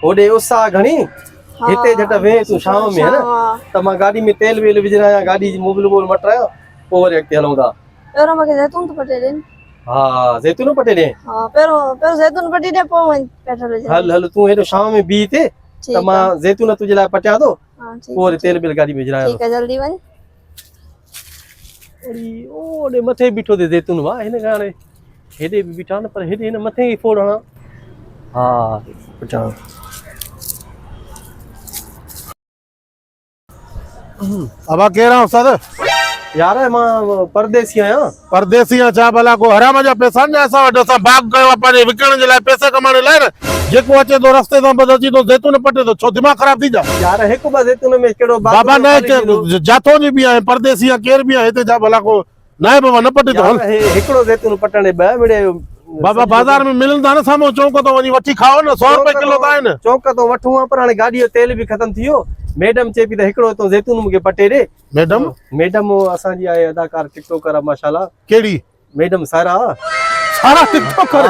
ओडे उसा घणी हिते जट वे तू शाम में है ना त मां गाड़ी में तेल वेल विझराया गाड़ी जी मोबिल बोल मटराया पोइ वरी अॻिते हलूं था पहिरों मूंखे जैतून पटे ॾे हा जैतून पटे ॾे हा पहिरों जैतून पटी ॾे पोइ वञ पेट्रोल विझ हल हल तूं हेॾो शाम में बीह ते त मां जैतून तुंहिंजे लाइ पटिया थो पोइ वरी तेल बिल गाड़ी में विझराया ठीक है जल्दी वञ वरी ओडे मथे बीठो ते जैतून वाह हिन खां हाणे हेॾे बि बीठा न पर हेॾे हिन मथे ई फोड़ हणा हा पटिया अब कह रहा हूँ सर यार मां परदेसी आहियां परदेसी छा भला को हराम जा पैसा न असां वटि असां भाग कयो आहे पंहिंजे विकण जे लाइ पैसा कमाइण लाइ न जेको अचे थो रस्ते तां बस अची थो जैतून पटे थो छो दिमाग़ ख़राब थी जा यार हिकु ॿ जैतून में कहिड़ो बाबा न जाथो जी बि आहे परदेसी आहे केर बि आहे हिते छा भला को न आहे बाबा न पटे थो हल हिकिड़ो जैतून पटण ॿ मिड़े बाबा बाज़ार में मिलंदा न साम्हूं चौक तो वञी वठी खाओ न 100 रुपए किलो त आहिनि चौक तो वठूं पर हाणे गाॾी जो तेल बि ख़तम थी वियो मैडम चए पई त हिकिड़ो तो जैतून मूंखे पटे ॾे मैडम असांजी आहे अदाकार टिकटॉकर माशाल्लाह केड़ी मैडम सारा टिकटॉकर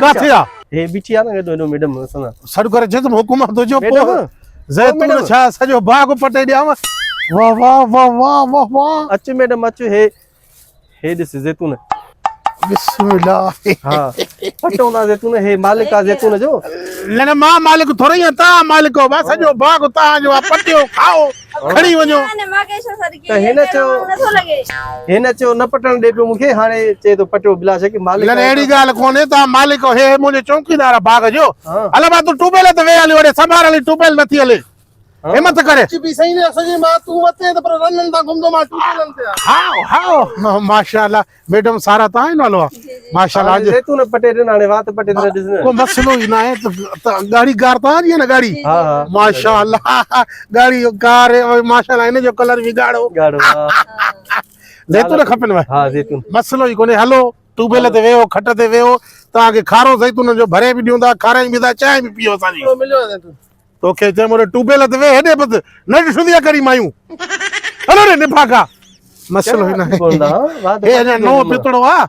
काथे आ हे बीची आहे न हेॾो मैडम असां सॾु करे जे हुकुम तुंहिंजो पोइ जैतून छा सॼो बाग पटे ॾियांव वाह वाह वाह वाह वाह वाह अच मैडम अच हे ॾिस जैतून बिस्मिल्लाह हाँ पटो ना जैतून हे मालिक आ जैतून जो न मां मालिक थोड़ी है ता मालिक हो बस जो बाग ता जो पटियो खाओ खड़ी वञो त हिन चयो न पटण ॾे पियो मूंखे हाणे चए थो पटियो बिला छे कि मालिक न अहिड़ी ॻाल्हि कोन्हे ता मालिक हे मुंहिंजे चौकीदार बाग जो हल मां तूं टूबेल ते वे हली वॾे संभाल हली टूबेल नथी हले हिम्मत करे बि सही ने सजी मां तू मथे त पर रनन ता घुमदो मां टूबेलन ते हाओ हाओ माशाल्लाह मैडम सारा ता नालो माशाल्लाह जैतून पटे ॾे हाणे वात पटे ॾे ॾिस को मसलो ही ना है तो गाड़ी कार ता जी ना गाड़ी हां माशाल्लाह गाड़ी कार माशाल्लाह इन जो कलर भी गाढ़ो जैतून खपन भाई हां जैतून मसलो ही कोने हलो टूबेल ते वेओ खट ते वेओ ता के खारो जैतून जो भरे भी दियोंदा खाराई भी दा चाय भी पियो साजी मिलियो जैतून तो के जे मोरे टूबेल ते वे हेडे बस न सुदिया करी मायूं हलो रे निभागा मसलो ही ना हे ने नो पितड़ो आ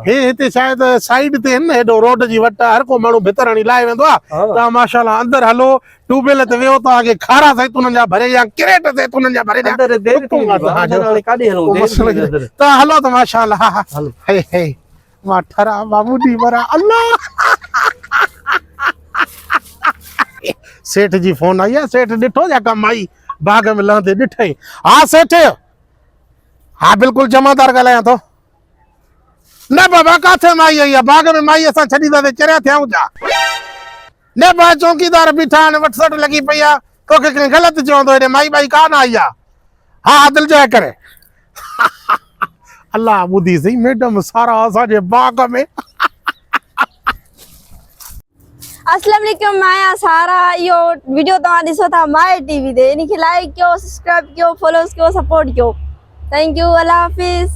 हे हिते शायद साइड ते न हेडो रोड जी वट हर को मानू भितरणी लाए वेंदो आ ता माशाल्लाह अंदर हलो टूबेल ते वेओ ता आगे खारा जैतून जा भरे या क्रेट जैतून जा भरे अंदर देर थी हाणे काडी हलूं ता हलो त माशाल्लाह हे हे मा ठरा बाबूडी बरा अल्लाह सेठ जी फोन आई है सेठ डिठो जा कमाई बाग में लहंदे डिठे हां सेठ हाँ बिल्कुल जमादार गलाया तो न बाबा काथे माई आई बाग में माई असा छडी दा चरिया थिया जा न बा चौकीदार बिठा ने वटसट लगी पया तो के गलत चोंदो रे माई बाई कान आई हां दिल जाए करे अल्लाह बुधी सही मैडम सारा असा जे बाग में अस्सलाम वालेकुम माया सारा यो वीडियो तव्हां ॾिसो था माय टीवी ते इनखे लाइक कयो सब्सक्राइब कयो फॉलो कयो सपोर्ट कयो थैंक यू अल्लाह हाफिज़।